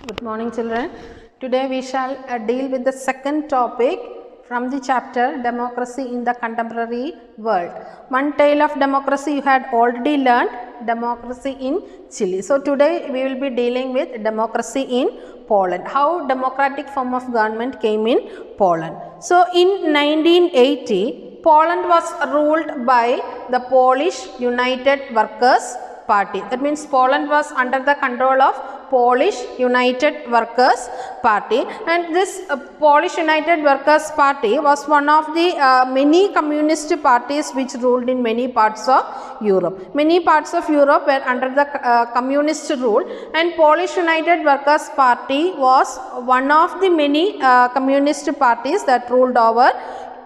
Good morning, children. Today we shall deal with the second topic from the chapter Democracy in the Contemporary World. One tale of democracy you had already learned, democracy in Chile. So today we will be dealing with democracy in Poland, how democratic form of government came in Poland. So in 1980, Poland was ruled by the Polish United Workers' Party. That means Poland was under the control of Polish United Workers' Party, and this Polish United Workers' Party was one of the many communist parties which ruled in many parts of Europe. Many parts of Europe were under the communist rule, and Polish United Workers' Party was one of the many communist parties that ruled over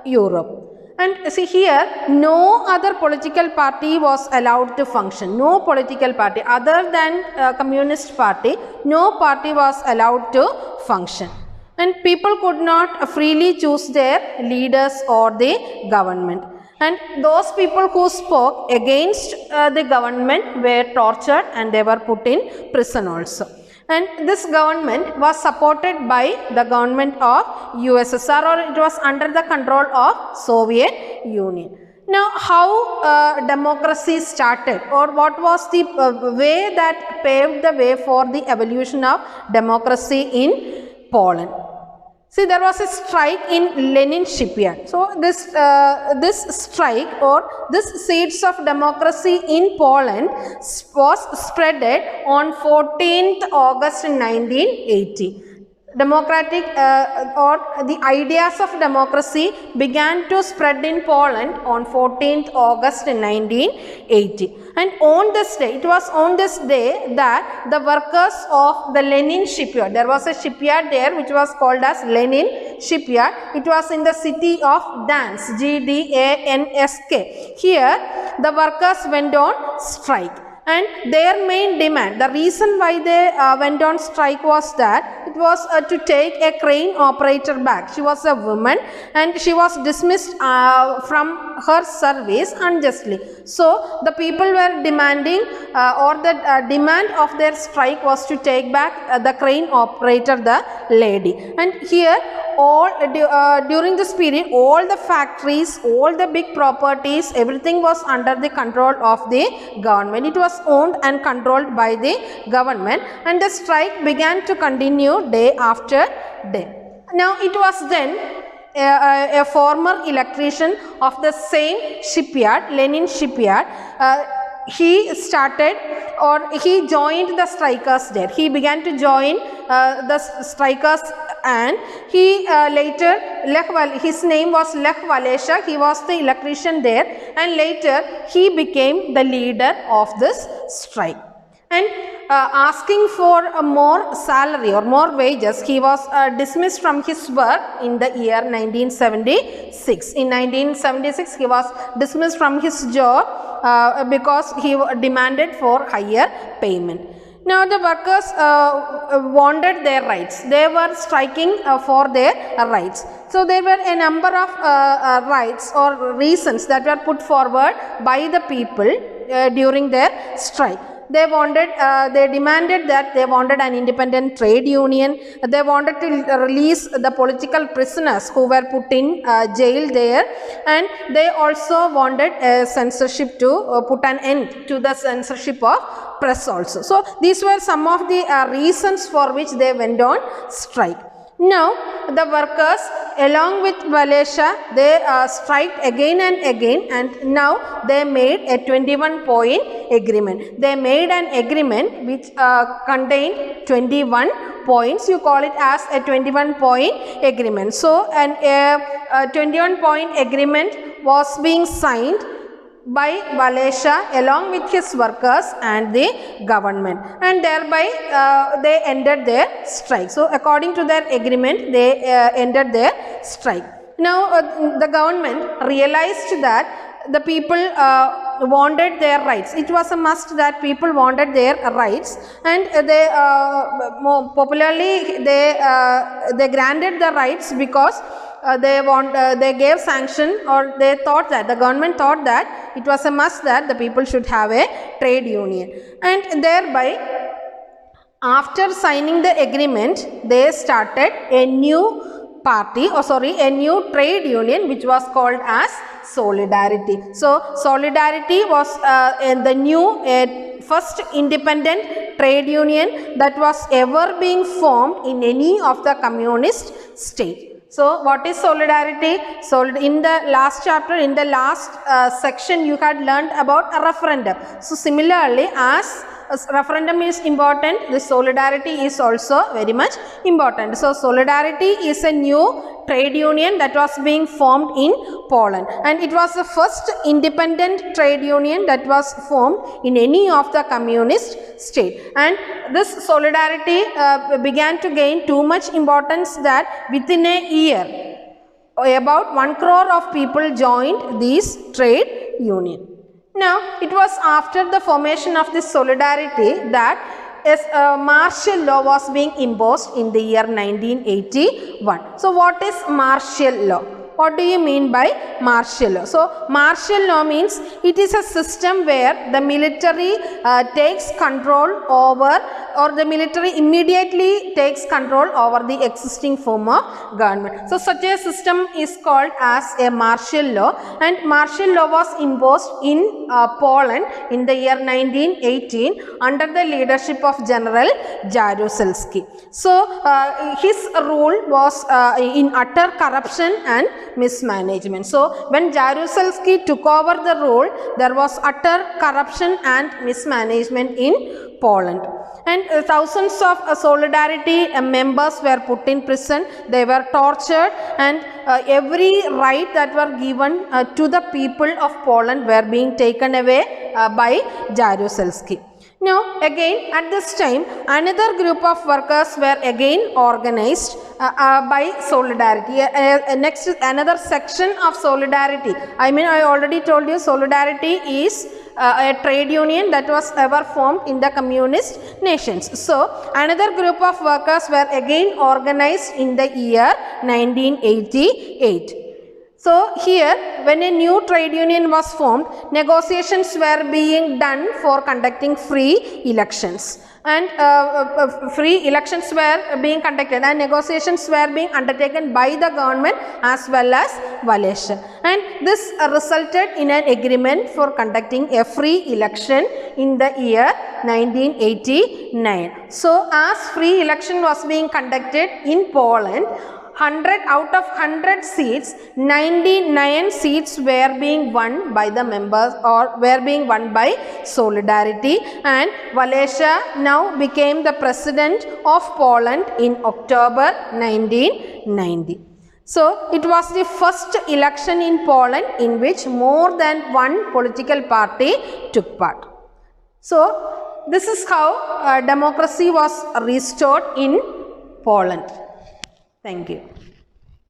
Europe. And see here, no other political party was allowed to function. No political party other than Communist Party, no party was allowed to function. And people could not freely choose their leaders or the government. And those people who spoke against the government were tortured and they were put in prison also. And this government was supported by the government of USSR, or it was under the control of Soviet Union. Now, how democracy started, or what was the way that paved the way for the evolution of democracy in Poland? See, there was a strike in Lenin shipyard. So, this strike or this seeds of democracy in Poland was spreaded on 14th August 1980. Democratic or the ideas of democracy began to spread in Poland on 14th August 1980. And on this day, it was on this day that the workers of the Lenin shipyard, there was a shipyard there which was called as Lenin shipyard. It was in the city of Gdansk, Gdansk. Here, the workers went on strike. And their main demand, the reason why they went on strike was that it was to take a crane operator back. She was a woman and she was dismissed from her service unjustly. So the people were demanding or the demand of their strike was to take back the crane operator, the lady. And here during this period, all the factories, all the big properties, everything was under the control of the government. It was owned and controlled by the government, and the strike began to continue day after day. Now, it was then a former electrician of the same shipyard, Lenin shipyard, he started or he joined the strikers there. He began to join the strikers, and he later, his name was Lech Walesa. He was the electrician there, and later he became the leader of this strike. And asking for a more salary or more wages, he was dismissed from his work in the year 1976. In 1976, he was dismissed from his job because he demanded for higher payment. Now, the workers wanted their rights. They were striking for their rights. So, there were a number of rights or reasons that were put forward by the people during their strike. They demanded that they wanted an independent trade union. They wanted to release the political prisoners who were put in jail there, and they also wanted a censorship to put an end to the censorship of press also. So these were some of the reasons for which they went on strike. Now, the workers along with Walesa, they striked again and again, and now they made a 21-point agreement. They made an agreement which contained 21 points. You call it as a 21-point agreement. So, a 21-point agreement was being signed by Walesa along with his workers and the government, and thereby they ended their strike. So, according to their agreement, they ended their strike. Now, the government realized that the people wanted their rights. It was a must that people wanted their rights, and they more popularly they granted the rights because they gave sanction, or they thought that the government thought that it was a must that the people should have a trade union, and thereby After signing the agreement, they started a new party, a new trade union which was called as Solidarity. So, Solidarity was the new first independent trade union that was ever being formed in any of the communist state. So, what is Solidarity? In the last chapter, in the last section, you had learned about a referendum. So, similarly, as referendum is important, the Solidarity is also very much important. So, Solidarity is a new trade union that was being formed in Poland, and it was the first independent trade union that was formed in any of the communist state. And this Solidarity began to gain too much importance that within a year, about 1 crore of people joined this trade union. Now, it was after the formation of this Solidarity that martial law was being imposed in the year 1981. So, what is martial law? What do you mean by martial law? So, martial law means it is a system where the military takes control over, or the military immediately takes control over the existing form of government. So, such a system is called as a martial law, and martial law was imposed in Poland in the year 1918 under the leadership of General Jaruzelski. So, his rule was in utter corruption and mismanagement. So, when Jaruzelski took over the rule, there was utter corruption and mismanagement in Poland. And thousands of Solidarity members were put in prison, they were tortured, and every right that were given to the people of Poland were being taken away by Jaruzelski. Now, again at this time, another group of workers were again organized by Solidarity. Next is another section of Solidarity. I mean, I already told you Solidarity is a trade union that was ever formed in the communist nations. So, another group of workers were again organized in the year 1988. So, here when a new trade union was formed, negotiations were being done for conducting free elections, and free elections were being conducted, and negotiations were being undertaken by the government as well as Wallachia, and this resulted in an agreement for conducting a free election in the year 1989. So, as free election was being conducted in Poland, 100 out of 100 seats, 99 seats were being won by the members, or were being won by Solidarity, and Wallachia now became the president of Poland in October 1990. So, it was the first election in Poland in which more than one political party took part. So, this is how democracy was restored in Poland. Thank you.